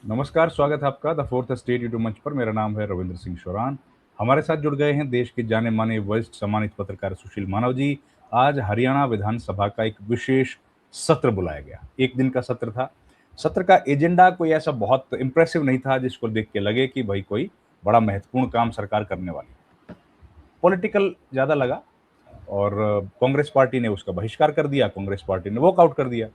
नमस्कार, स्वागत है आपका द फोर्थ स्टेट यूट्यूब मंच पर। मेरा नाम है रविंद्र सिंह शोरान। हमारे साथ जुड़ गए हैं देश के जाने-माने वरिष्ठ सम्मानित पत्रकार सुशील मानव जी। आज हरियाणा विधानसभा का एक विशेष सत्र बुलाया गया। 1 दिन का सत्र था। सत्र का एजेंडा कोई ऐसा बहुत इम्प्रेसिव नहीं था जिसको देख के लगे कि भई कोई बड़ा महत्वपूर्ण काम सरकार करने वाली है। पॉलिटिकल ज़्यादा लगा और कांग्रेस पार्टी ने उसका बहिष्कार कर दिया, कांग्रेस पार्टी ने वॉकआउट कर दिया।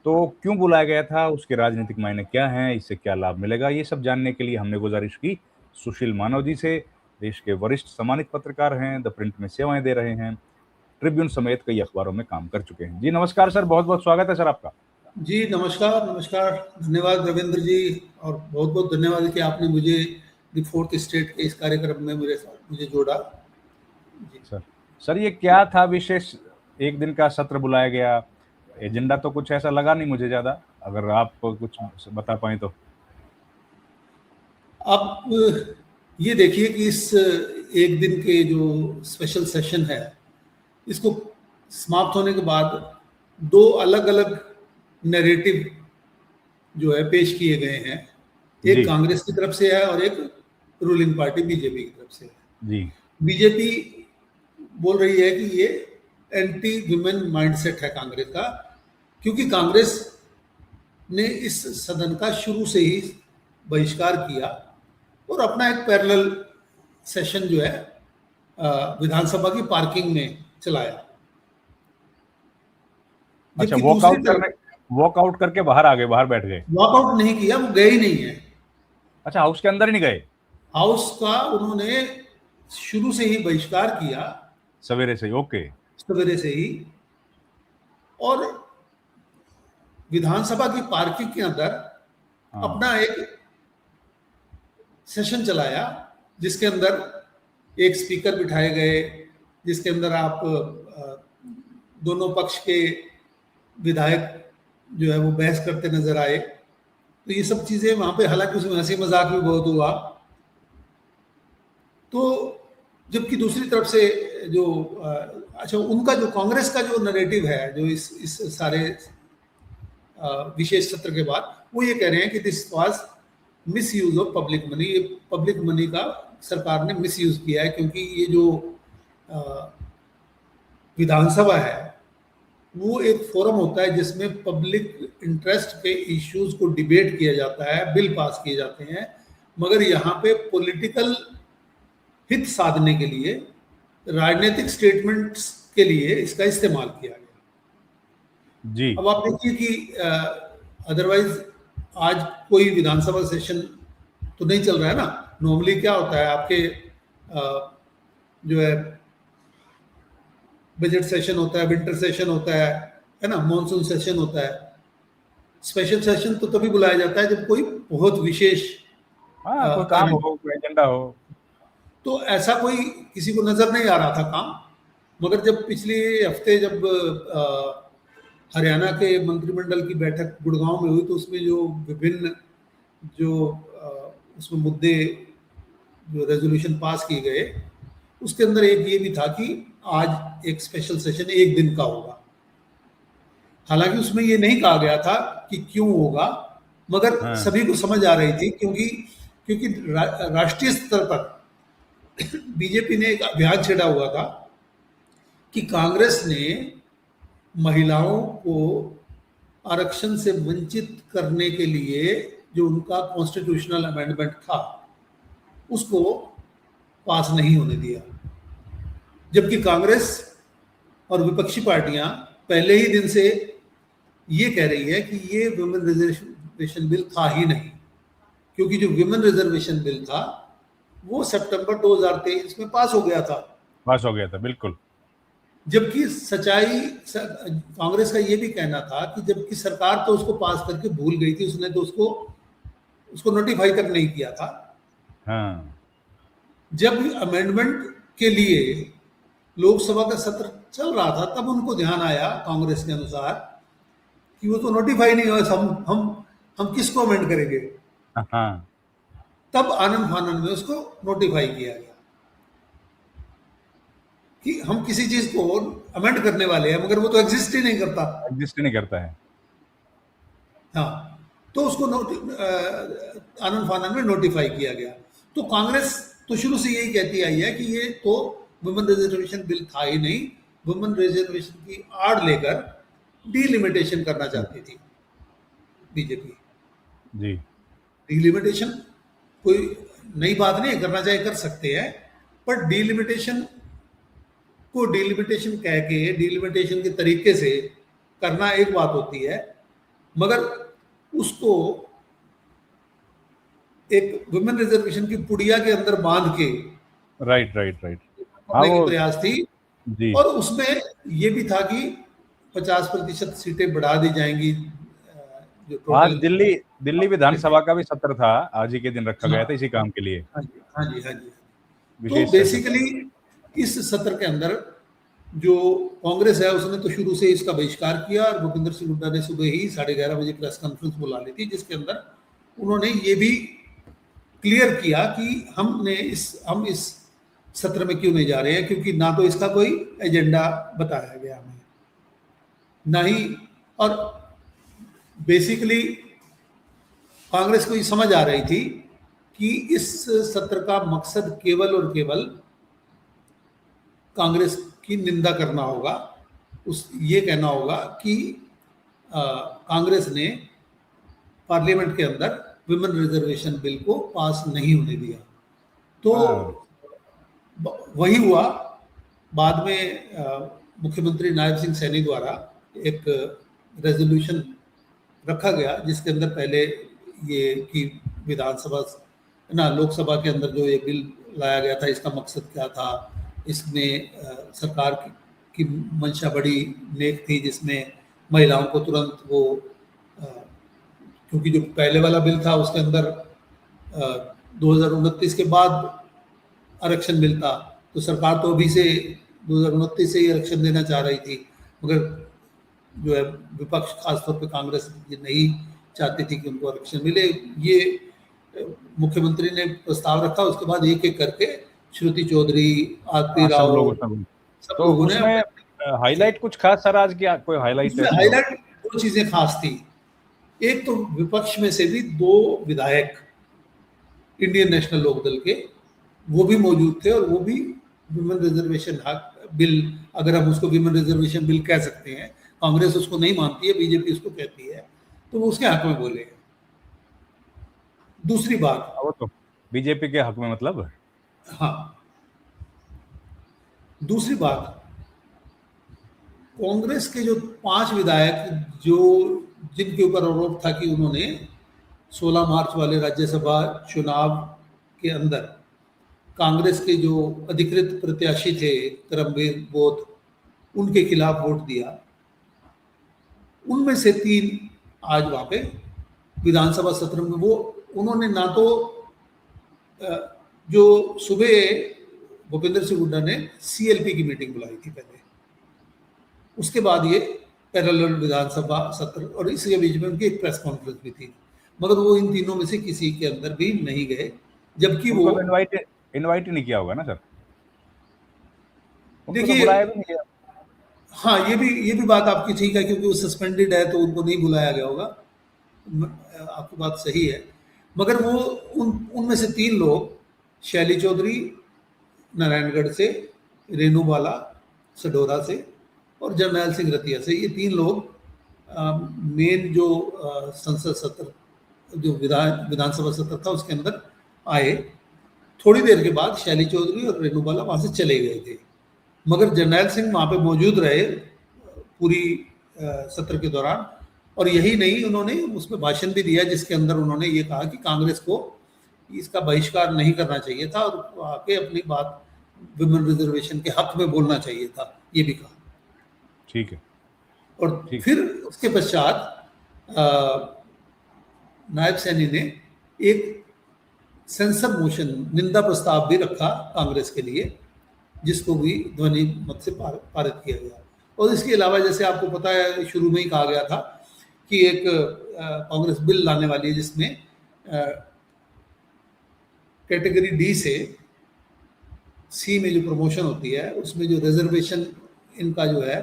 तो क्यों बुलाया गया था, उसके राजनीतिक मायने क्या हैं, इससे क्या लाभ मिलेगा, ये सब जानने के लिए हमने गुज़ारिश की सुशील मानव जी से। देश के वरिष्ठ सम्मानित पत्रकार हैं, द प्रिंट में सेवाएँ दे रहे हैं, ट्रिब्यून समेत कई अखबारों में काम कर चुके हैं। जी नमस्कार सर, बहुत-बहुत स्वागत है सर आपका। जी नमस्कार, नमस्कार। धन्यवाद रविंद्र जी, और बहुत-बहुत धन्यवाद कि आपने मुझे द फोर्थ स्टेट के इस कार्यक्रम में मेरे साथ मुझे जोड़ा। जी। सर सर ये क्या था विशेष 1 दिन का सत्र बुलाया गया? एजेंडा तो कुछ ऐसा लगा नहीं मुझे ज़्यादा, अगर आप कुछ बता पाएँ तो? आप ये देखिए कि इस एक दिन के जो स्पेशल सेशन है, इसको समाप्त होने के बाद 2 अलग-अलग नैरेटिव जो है पेश किए गए हैं। एक जी, कांग्रेस की तरफ से है और एक रूलिंग पार्टी बीजेपी की तरफ से है। जी। बीजेपी बोल रही है कि ये एंटी वुमेन माइंडसेट है कांग्रेस का, क्योंकि कांग्रेस ने इस सदन का शुरू से ही बहिष्कार किया और अपना एक पैरेलल सेशन जो है विधानसभा की पार्किंग में चलाया। अच्छा, जबकि दूसरी तरफ वॉकआउट करके बाहर आ गए, बाहर बैठ गए। वॉकआउट नहीं किया, वो गए ही नहीं है। अच्छा, हाउस के अंदर ही नहीं गए? हाउस का उन्होंने शुरू से ही बहिष्कार किया, सवेरे से ही, ओके। सवेरे से ही। और विधानसभा की पार्किंग के अंदर हाँ। अपना एक सेशन चलाया, जिसके अंदर एक स्पीकर बिठाए गए, जिसके अंदर आप दोनों पक्ष के विधायक जो है वो बहस करते नजर आए। तो ये सब चीजें वहां पे, हालांकि उसमें हंसी मजाक भी बहुत हुआ। तो जबकि दूसरी तरफ से जो अच्छा, उनका जो कांग्रेस का जो नैरेटिव है, जो इस सारे विशेष सत्र के बाद, वो ये कह रहे हैं कि this was miss use of public money. ये पब्लिक मनी का सरकार ने मिस यूज किया है, क्योंकि ये जो विधानसभा है वो एक फोरम होता है जिसमें पब्लिक इंटरेस्ट के इश्यूज को डिबेट किया जाता है, बिल पास किए जाते हैं। मगर यहाँ पे पॉलिटिकल हित साधने के लिए, राजनीतिक स्टेटमेंट्स के लिए इसका इस्तेमाल किया गया। जी। अब आप देखिए कि अदरवाइज आज कोई विधानसभा सेशन तो नहीं चल रहा है ना। नॉर्मली क्या होता है, आपके जो है बजट सेशन होता है, विंटर सेशन होता है ना, मॉनसून सेशन होता है। स्पेशल सेशन तो तभी बुलाया जाता है जब कोई बहुत विशेष हाँ, कोई काम कार्य। हो, कोई एजेंडा हो। तो ऐसा कोई किसी को नजर नहीं आ रहा था काम। मगर जब पिछले हफ्ते जब हरियाणा के मंत्रिमंडल की बैठक गुड़गांव में हुई, तो उसमें जो विभिन्न जो उसमें मुद्दे, जो रेजोल्यूशन पास किए गए, उसके अंदर एक ये भी था कि आज एक स्पेशल सेशन 1 दिन का होगा। हालांकि उसमें ये नहीं कहा गया था कि क्यों होगा, मगर हाँ। सभी को समझ आ रही थी, क्योंकि क्योंकि राष्ट्रीय स्तर पर बीजेपी ने एक अभियान छेड़ा हुआ था कि कांग्रेस ने महिलाओं को आरक्षण से वंचित करने के लिए जो उनका कॉन्स्टिट्यूशनल अमेंडमेंट था, उसको पास नहीं होने दिया। जबकि कांग्रेस और विपक्षी पार्टियां पहले ही दिन से ये कह रही है कि ये वुमेन रिजर्वेशन बिल था ही नहीं, क्योंकि जो वुमेन रिजर्वेशन बिल था वो सितंबर 2023 में पास हो गया था। पास हो गया था, बिल्कुल। जबकि सच्चाई, कांग्रेस का ये भी कहना था कि जबकि सरकार तो उसको पास करके भूल गई थी, उसने तो उसको उसको नोटिफाई तक नहीं किया था। हाँ। जब अमेंडमेंट के लिए लोकसभा का सत्र चल रहा था, तब उनको ध्यान आया कांग्रेस के अनुसार कि वो तो नोटिफाई नहीं हुआ, हम किसको अमेंड करेंगे। हाँ, तब आनंद फानंद में उसको नोटिफाई किया गया कि हम किसी चीज को अमेंड करने वाले हैं, मगर वो तो एग्जिस्ट ही नहीं करता। एग्जिस्ट नहीं करता है। हाँ। तो उसको आनंद फानन में नोटिफाई किया गया। तो कांग्रेस तो शुरू से यही कहती आई है कि ये तो वुमेन रिजर्वेशन बिल था ही नहीं, वुमेन रिजर्वेशन की आड़ लेकर डीलिमिटेशन करना चाहती थी बीजेपी। जी। डीलिमिटेशन कोई नई बात नहीं है, करना चाहे कर सकते हैं, पर डीलिमिटेशन को डीलिमिटेशन कह के डीलिमिटेशन के तरीके से करना एक बात होती है, मगर उसको एक वुमेन रिजर्वेशन की पुड़िया के अंदर बांध के राइट राइट राइट। हाँ करने की वो प्रयास थी। जी। और उसमें ये भी था कि 50% सीटें बढ़ा दी जाएंगी, जो आज टोटल। दिल्ली दिल्ली विधानसभा का भी सत्र था, आज ही के दिन रखा गया था इसी काम के लिए, हाँ जी, हाँ जी, हाँ जी। तो विशेष सेशन। बेसिकली इस सत्र के अंदर जो कांग्रेस है उसने तो शुरू से इसका बहिष्कार किया, और भूपिंदर सिंह हुड्डा ने सुबह ही 11:30 बजे प्रेस कॉन्फ्रेंस बुला ली थी, जिसके अंदर उन्होंने ये भी क्लियर किया कि हम इस सत्र में क्यों नहीं जा रहे हैं, क्योंकि ना तो इसका कोई एजेंडा बताया गया हमें, ना ही, और बेसिकली कांग्रेस को ये समझ आ रही थी कि इस सत्र का मकसद केवल और केवल कांग्रेस की निंदा करना होगा, ये कहना होगा कि कांग्रेस ने पार्लियामेंट के अंदर विमेन रिजर्वेशन बिल को पास नहीं होने दिया। तो वही हुआ। बाद में मुख्यमंत्री नायब सिंह सैनी द्वारा एक रेजोल्यूशन रखा गया, जिसके अंदर पहले ये कि विधानसभा लोकसभा के अंदर जो ये बिल लाया गया था, इसका मकसद क्या था, इसमें सरकार की मंशा बड़ी नेक थी, जिसमें महिलाओं को तुरंत वो क्योंकि जो पहले वाला बिल था उसके अंदर 2029 के बाद आरक्षण मिलता, तो सरकार तो अभी से 2029 से ही आरक्षण देना चाह रही थी, मगर जो है विपक्ष खासतौर पे कांग्रेस ये नहीं चाहती थी कि उनको आरक्षण मिले। ये मुख्यमंत्री ने प्रस्ताव रखा, उसके बाद एक एक करके श्रुति चौधरी, आरती सब राव, लोग सब तो लोगों ने उसमें हाईलाइट कुछ खास सर, आज क्या कोई हाईलाइट उसमें हाईलाइट दो चीजें खास थी। एक तो विपक्ष में से भी 2 विधायक इंडियन नेशनल लोकदल के वो भी मौजूद थे, और वो भी विमेन रिजर्वेशन बिल, अगर हम उसको विमेन रिजर्वेशन बिल कह सकते हैं, कांग्रेस उसको नहीं मानती है, बीजेपी उसको कहती है, तो वो उसके हक में बोले। दूसरी बात, वो तो बीजेपी के हक में मतलब, हाँ, दूसरी बात, कांग्रेस के जो 5 विधायक जिनके ऊपर आरोप था कि उन्होंने 16 मार्च वाले राज्यसभा चुनाव के अंदर कांग्रेस के जो अधिकृत प्रत्याशी थे करमवीर बोध, उनके खिलाफ वोट दिया, उनमें से 3 आज वहां पे विधानसभा सत्र में उन्होंने ना तो जो सुबह भूपेंद्र सिंह हुड्डा ने सीएलपी की मीटिंग बुलाई थी पहले, उसके बाद ये पैरेलल विधानसभा सत्र, और इसके बीच में उनकी एक प्रेस कॉन्फ्रेंस भी थी, मगर वो इन तीनों में से किसी के अंदर भी नहीं गए, जबकि वो इनवाइट ही नहीं किया होगा ना सर, देखिए, बुलाया भी नहीं गया। हाँ, ये भी बात आपकी ठीक है, क्योंकि वो सस्पेंडेड है तो उनको नहीं बुलाया गया होगा, आपकी बात सही है, मगर वो उनमें से 3 लोग, शैली चौधरी नारायणगढ़ से, रेणु बाला सडोरा से, और जरनैल सिंह रतिया से, ये 3 लोग मेन जो संसद सत्र, जो विधानसभा सत्र था उसके अंदर आए। थोड़ी देर के बाद शैली चौधरी और रेणु बाला वहां से चले गए थे, मगर जरनैल सिंह वहां पे मौजूद रहे पूरी सत्र के दौरान, और यही नहीं, उन्होंने उसमें भाषण भी दिया, जिसके अंदर उन्होंने ये कहा कि कांग्रेस को इसका बहिष्कार नहीं करना चाहिए था, और आके अपनी बात विमेन रिजर्वेशन के हक में बोलना चाहिए था, ये भी कहा। ठीक है। और फिर उसके पश्चात नायब सैनी ने एक सेंसर मोशन, निंदा प्रस्ताव भी रखा कांग्रेस के लिए, जिसको भी ध्वनि मत से पारित किया गया। और इसके अलावा, जैसे आपको पता है, शुरू में ही कहा गया था कि एक कांग्रेस बिल लाने वाली है, जिसमें कैटेगरी डी से सी में जो प्रमोशन होती है, उसमें जो रिजर्वेशन इनका जो है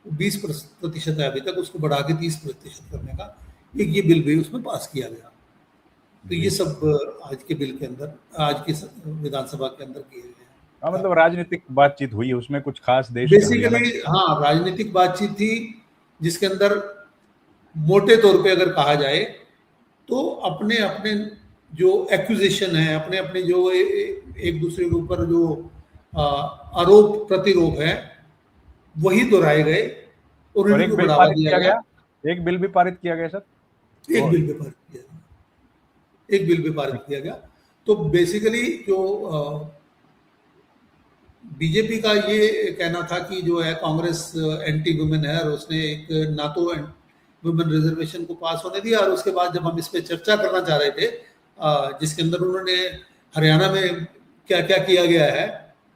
20% है अभी तक, उसको बढ़ा के 30% करने का एक ये बिल भी उसमें पास किया गया। तो ये जी। सब आज के बिल के अंदर, आज की विधानसभा के अंदर किए गए हाँ, हैं। मतलब राजनीतिक बातचीत हुई है, उसमें कुछ खास देश के हरियाणा बेसिकली हाँ, राजनीतिक बातचीत थी, जिसके अंदर मोटे तौर पे अगर कहा जाए तो अपने अपने जो एक्यूजेशन है, अपने अपने जो एक दूसरे के ऊपर जो आरोप प्रतिरोप है, वही दोहराए गए और और इन्हीं एक को बिल बढ़ावा पारित दिया किया गया। गया, एक बिल भी पारित किया गया सर। एक और बिल भी पारित किया गया, एक बिल भी पारित किया गया। तो बेसिकली जो बीजेपी का ये कहना था कि जो है कांग्रेस एंटी वुमेन है, और उसने एक ना तो वुमेन रिजर्वेशन को पास होने दिया, और उसके बाद जब हम इस पे चर्चा करना चाह रहे थे, जिसके अंदर उन्होंने हरियाणा में क्या क्या किया गया है,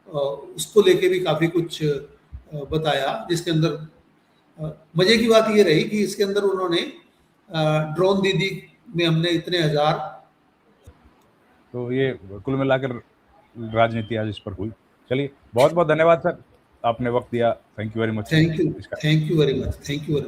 उसको लेके भी काफी कुछ बताया, जिसके अंदर मजे की बात ये रही कि इसके अंदर उन्होंने ड्रोन दीदी में हमने इतने हजार। तो ये कुल मिलाकर राजनीति आज इस पर हुई। चलिए, बहुत बहुत धन्यवाद सर, आपने वक्त दिया। Thank you very much thank you, इसका। Thank you very much, thank you very